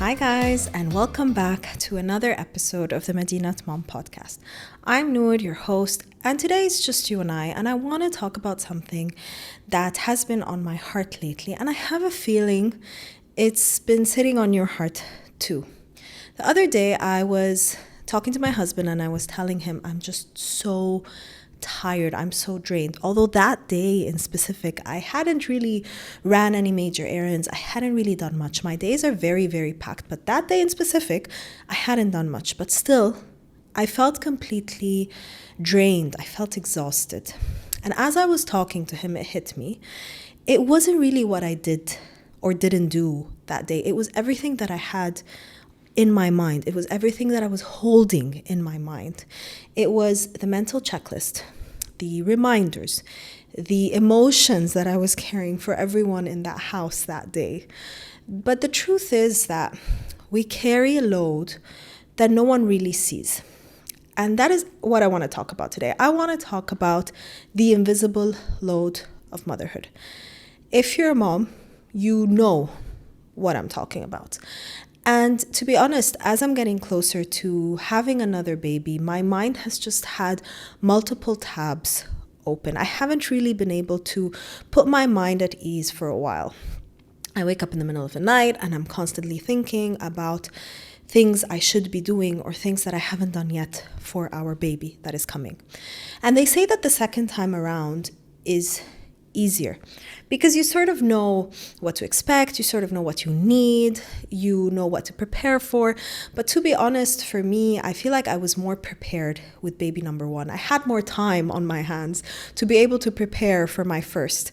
Hi guys, and welcome back to another episode of the Madinat Mom Podcast. I'm Nour, your host, and today it's just you and I want to talk about something that has been on my heart lately, and I have a feeling it's been sitting on your heart too. The other day I was talking to my husband and I was telling him I'm just so tired, I'm so drained. Although that day in specific, I hadn't really ran any major errands. I hadn't really done much. My days are very, very packed. But that day in specific, I hadn't done much. But still, I felt completely drained. I felt exhausted. And as I was talking to him, it hit me. It wasn't really what I did or didn't do that day. It was everything that I had in my mind. It was everything that I was holding in my mind. It was the mental checklist, the reminders, the emotions that I was carrying for everyone in that house that day. But the truth is that we carry a load that no one really sees. And that is what I want to talk about today. I want to talk about the invisible load of motherhood. If you're a mom, you know what I'm talking about. And to be honest, as I'm getting closer to having another baby, my mind has just had multiple tabs open. I haven't really been able to put my mind at ease for a while. I wake up in the middle of the night and I'm constantly thinking about things I should be doing or things that I haven't done yet for our baby that is coming. And they say that the second time around is easier because you sort of know what to expect, you sort of know what you need, you know what to prepare for. But to be honest, for me, I feel like I was more prepared with baby number one. I had more time on my hands to be able to prepare for my first.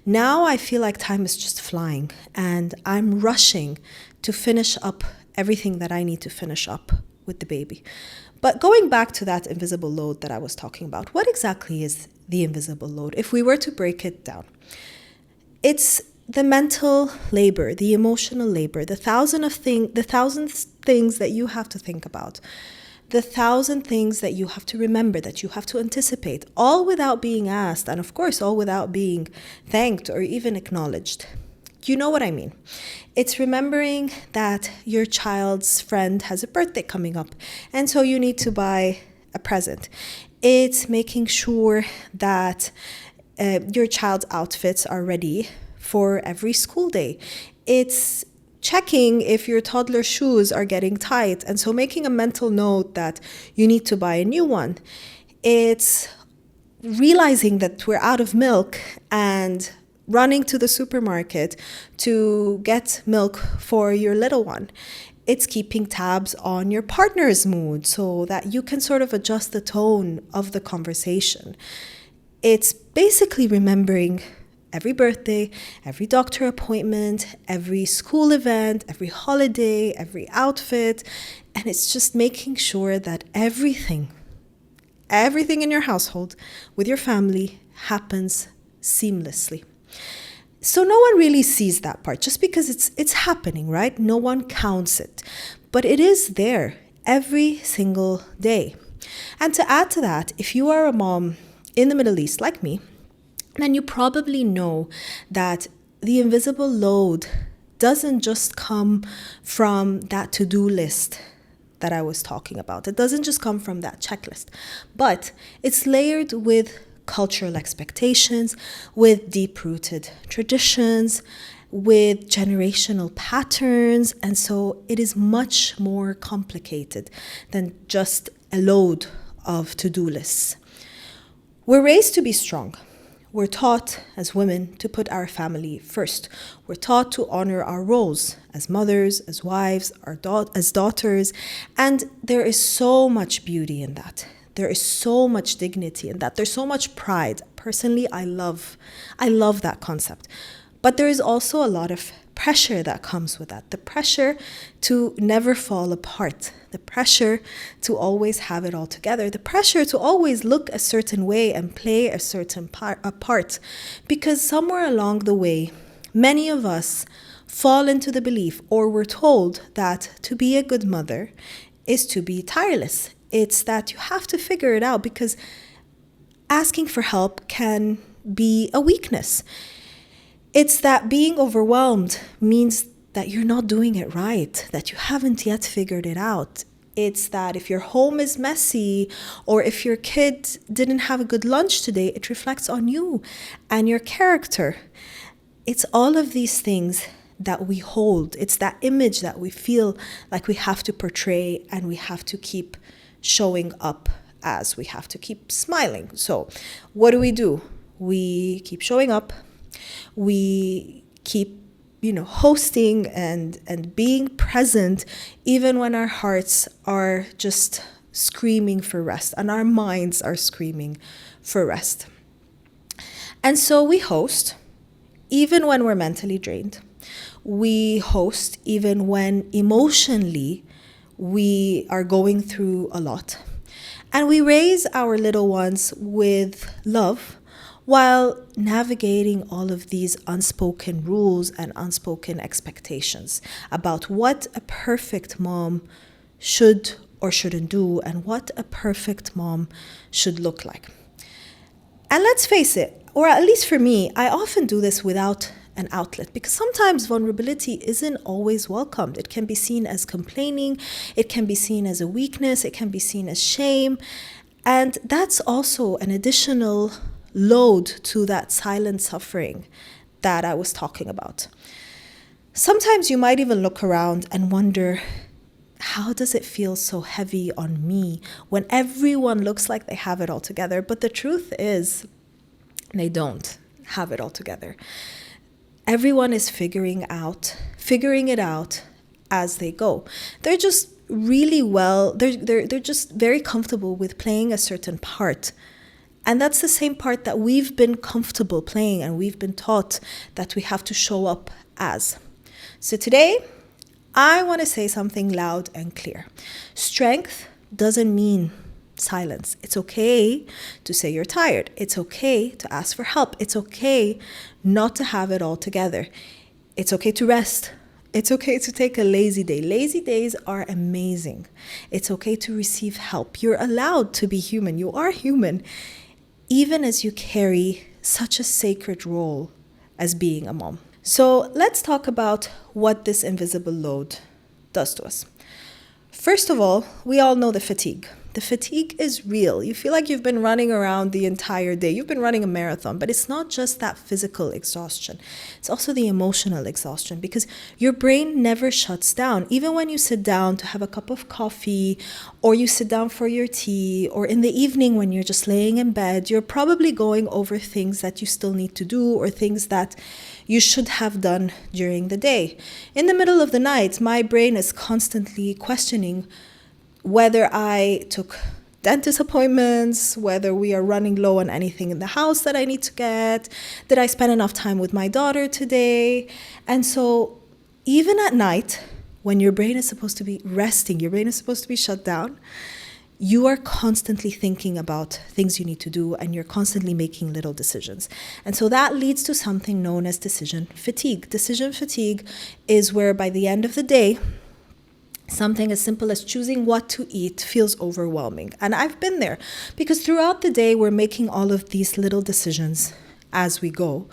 Now I feel like time is just flying and I'm rushing to finish up everything that I need to finish up with the baby. But going back to that invisible load that I was talking about, what exactly is the invisible load? If we were to break it down, it's the mental labor, the emotional labor, the thousand things that you have to think about, the 1,000 things that you have to remember, that you have to anticipate, all without being asked, and of course, all without being thanked or even acknowledged. You know what I mean? It's remembering that your child's friend has a birthday coming up, and so you need to buy a present. It's making sure that your child's outfits are ready for every school day. It's checking if your toddler's shoes are getting tight, and so making a mental note that you need to buy a new one. It's realizing that we're out of milk and running to the supermarket to get milk for your little one. It's keeping tabs on your partner's mood so that you can sort of adjust the tone of the conversation. It's basically remembering every birthday, every doctor appointment, every school event, every holiday, every outfit, and it's just making sure that everything in your household with your family happens seamlessly. So no one really sees that part just because it's happening, right? No one counts it, but it is there every single day. And to add to that, if you are a mom in the Middle East like me, then you probably know that the invisible load doesn't just come from that to-do list that I was talking about. It doesn't just come from that checklist, but it's layered with cultural expectations, with deep-rooted traditions, with generational patterns. And so it is much more complicated than just a load of to-do lists. We're raised to be strong. We're taught as women to put our family first. We're taught to honor our roles as mothers, as wives, as daughters. And there is so much beauty in that. There is so much dignity in that. There's so much pride. Personally, I love that concept. But there is also a lot of pressure that comes with that. The pressure to never fall apart. The pressure to always have it all together. The pressure to always look a certain way and play a certain part. Because somewhere along the way, many of us fall into the belief, or we're told, that to be a good mother is to be tireless. It's that you have to figure it out because asking for help can be a weakness. It's that being overwhelmed means that you're not doing it right, that you haven't yet figured it out. It's that if your home is messy or if your kid didn't have a good lunch today, it reflects on you and your character. It's all of these things that we hold. It's that image that we feel like we have to portray and we have to keep showing up as. We have to keep smiling. So what do? We keep showing up. We keep hosting and being present, even when our hearts are just screaming for rest and our minds are screaming for rest. And so we host even when we're mentally drained. We host even when emotionally we are going through a lot. And we raise our little ones with love, while navigating all of these unspoken rules and unspoken expectations about what a perfect mom should or shouldn't do and what a perfect mom should look like. And let's face it, or at least for me, I often do this without an outlet because sometimes vulnerability isn't always welcomed. It can be seen as complaining, it can be seen as a weakness, it can be seen as shame. And that's also an additional load to that silent suffering that I was talking about. Sometimes you might even look around and wonder, how does it feel so heavy on me when everyone looks like they have it all together? But the truth is, they don't have it all together. Everyone is figuring it out as they go. They're just really they're just very comfortable with playing a certain part. And that's the same part that we've been comfortable playing and we've been taught that we have to show up as. So today, I want to say something loud and clear. Strength doesn't mean silence. It's okay to say you're tired. It's okay to ask for help. It's okay not to have it all together. It's okay to rest. It's okay to take a lazy day. Lazy days are amazing. It's okay to receive help. You're allowed to be human. You are human, even as you carry such a sacred role as being a mom. So let's talk about what this invisible load does to us. First of all, we all know the fatigue. The fatigue is real. You feel like you've been running around the entire day. You've been running a marathon, but it's not just that physical exhaustion. It's also the emotional exhaustion because your brain never shuts down. Even when you sit down to have a cup of coffee or you sit down for your tea or in the evening when you're just laying in bed, you're probably going over things that you still need to do or things that you should have done during the day. In the middle of the night, my brain is constantly questioning whether I took dentist appointments, whether we are running low on anything in the house that I need to get, did I spend enough time with my daughter today? And so even at night, when your brain is supposed to be resting, your brain is supposed to be shut down, you are constantly thinking about things you need to do and you're constantly making little decisions. And so that leads to something known as decision fatigue. Decision fatigue is where by the end of the day, something as simple as choosing what to eat feels overwhelming. And I've been there because throughout the day, we're making all of these little decisions as we go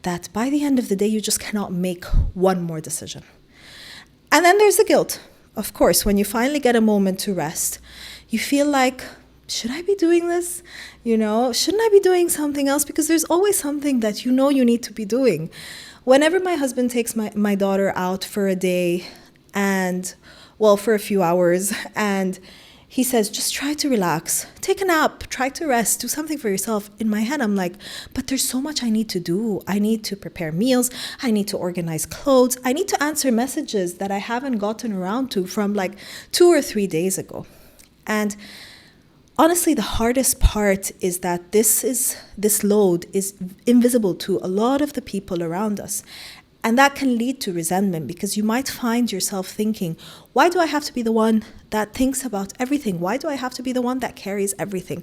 that by the end of the day, you just cannot make one more decision. And then there's the guilt. Of course, when you finally get a moment to rest, you feel like, should I be doing this? Shouldn't I be doing something else? Because there's always something that you need to be doing. Whenever my husband takes my daughter out for a day for a few hours, and he says, just try to relax, take a nap, try to rest, do something for yourself. In my head, I'm like, but there's so much I need to do. I need to prepare meals. I need to organize clothes. I need to answer messages that I haven't gotten around to from like 2 or 3 days ago. And honestly, the hardest part is that this load is invisible to a lot of the people around us. And that can lead to resentment because you might find yourself thinking, why do I have to be the one that thinks about everything? Why do I have to be the one that carries everything?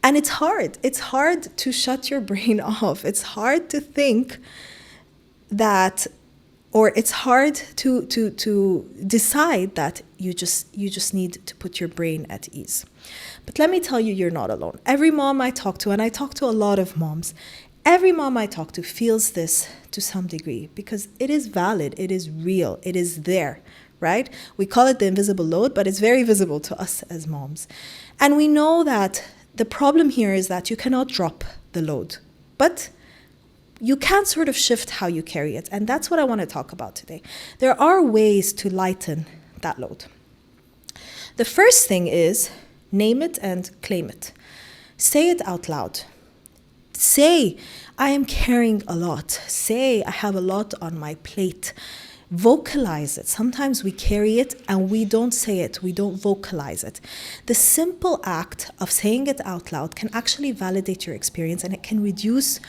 And it's hard. It's hard to shut your brain off. It's hard to think that, or it's hard to decide that you just need to put your brain at ease. But let me tell you, you're not alone. Every mom I talk to, and I talk to a lot of moms, Every mom I talk to feels this to some degree because it is valid, it is real, it is there, right? We call it the invisible load, but it's very visible to us as moms. And we know that the problem here is that you cannot drop the load, but you can sort of shift how you carry it. And that's what I want to talk about today. There are ways to lighten that load. The first thing is name it and claim it. Say it out loud. Say, I am carrying a lot. Say, I have a lot on my plate. Vocalize it. Sometimes we carry it and we don't say it. We don't vocalize it. The simple act of saying it out loud can actually validate your experience, and it can reduce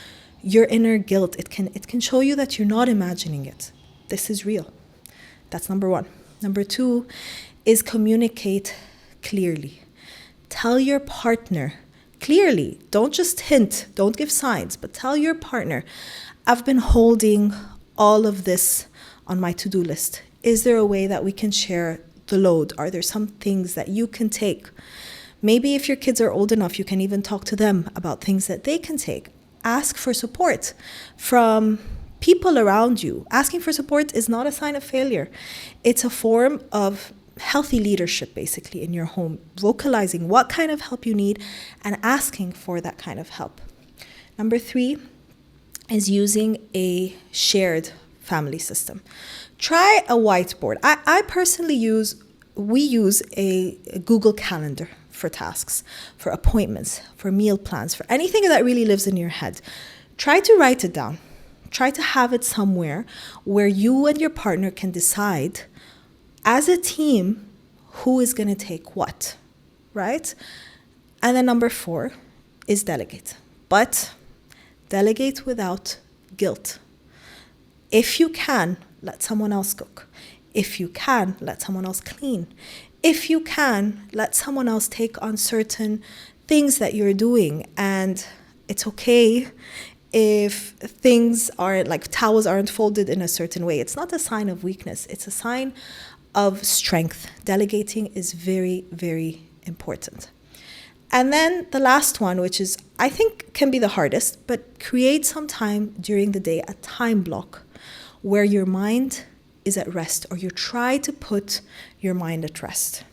your inner guilt. It can show you that you're not imagining it. This is real. That's number one. Number two is communicate clearly. Tell your partner clearly. Don't just hint, don't give signs, but tell your partner, I've been holding all of this on my to-do list. Is there a way that we can share the load? Are there some things that you can take? Maybe if your kids are old enough, you can even talk to them about things that they can take. Ask for support from people around you. Asking for support is not a sign of failure. It's a form of healthy leadership, basically, in your home, vocalizing what kind of help you need and asking for that kind of help. Number three is using a shared family system. Try a whiteboard. I personally we use a Google Calendar for tasks, for appointments, for meal plans, for anything that really lives in your head. Try to write it down. Try to have it somewhere where you and your partner can decide as a team, who is going to take what, right? And then number four is delegate. But delegate without guilt. If you can, let someone else cook. If you can, let someone else clean. If you can, let someone else take on certain things that you're doing. And it's okay if things aren't, like towels aren't folded in a certain way. It's not a sign of weakness. It's a sign of strength. Delegating is very, very important. And then the last one, which is, I think, can be the hardest, but create some time during the day, a time block where your mind is at rest, or you try to put your mind at rest.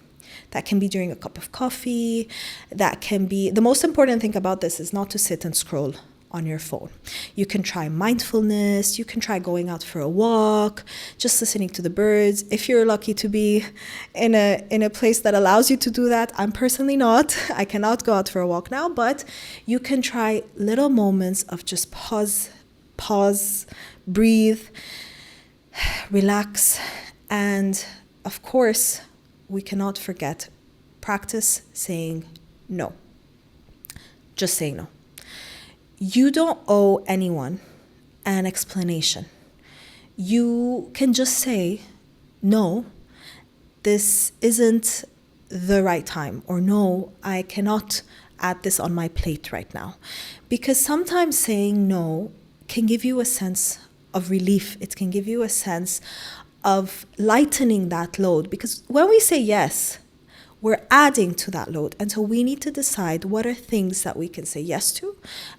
That can be during a cup of coffee. That can be, the most important thing about this is not to sit and scroll on your phone. You can try mindfulness. You can try going out for a walk, just listening to the birds. If you're lucky to be in a place that allows you to do that, I'm personally not. I cannot go out for a walk now, but you can try little moments of just pause, breathe, relax, and of course, we cannot forget, practice saying no. Just say no. You don't owe anyone an explanation. You can just say, no, this isn't the right time, or no, I cannot add this on my plate right now. Because sometimes saying no can give you a sense of relief. It can give you a sense of lightening that load. Because when we say yes, we're adding to that load. And so we need to decide what are things that we can say yes to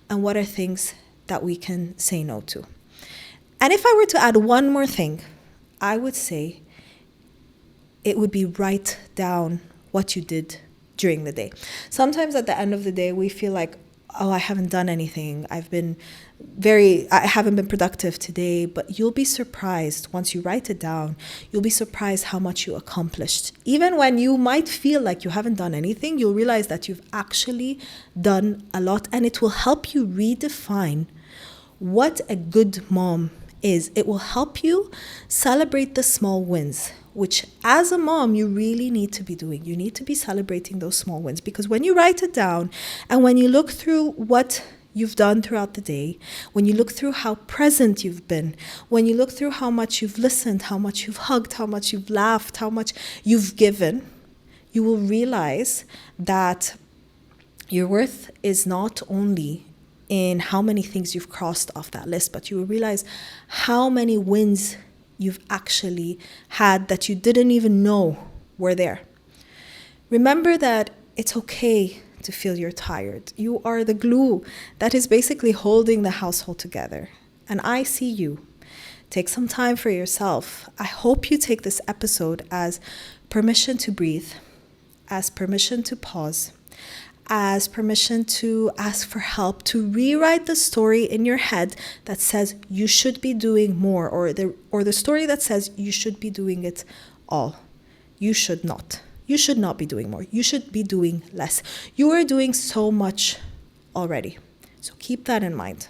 and what are things that we can say no to. And if I were to add one more thing, I would say it would be write down what you did during the day. Sometimes at the end of the day, we feel like, oh, I haven't done anything. I haven't been productive today, but you'll be surprised once you write it down. You'll be surprised how much you accomplished. Even when you might feel like you haven't done anything, you'll realize that you've actually done a lot, and it will help you redefine what a good mom is. It will help you celebrate the small wins, which as a mom, you really need to be doing. You need to be celebrating those small wins, because when you write it down and when you look through what you've done throughout the day, when you look through how present you've been, when you look through how much you've listened, how much you've hugged, how much you've laughed, how much you've given, you will realize that your worth is not only in how many things you've crossed off that list, but you will realize how many wins you've actually had that you didn't even know were there. Remember that it's okay to feel you're tired. You are the glue that is basically holding the household together. And I see you. Take some time for yourself. I hope you take this episode as permission to breathe, as permission to pause, as permission to ask for help, to rewrite the story in your head that says you should be doing more, or the story that says you should be doing it all. You should not. You should not be doing more. You should be doing less. You are doing so much already. So keep that in mind.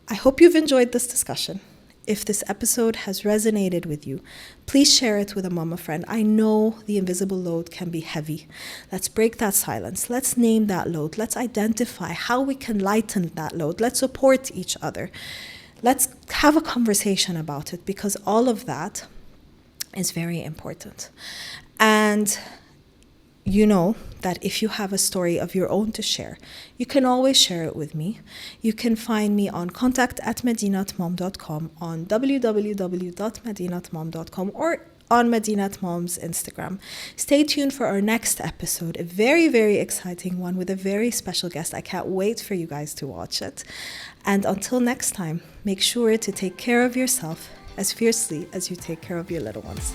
I hope you've enjoyed this discussion. If this episode has resonated with you, please share it with a mama friend. I know the invisible load can be heavy. Let's break that silence. Let's name that load. Let's identify how we can lighten that load. Let's support each other. Let's have a conversation about it, because all of that is very important. And you know that if you have a story of your own to share, you can always share it with me. You can find me on contact@madinatmom.com, on www.madinatmom.com, or on Madinat Mom's Instagram. Stay tuned for our next episode, a very, very exciting one with a very special guest. I can't wait for you guys to watch it. And until next time, make sure to take care of yourself as fiercely as you take care of your little ones.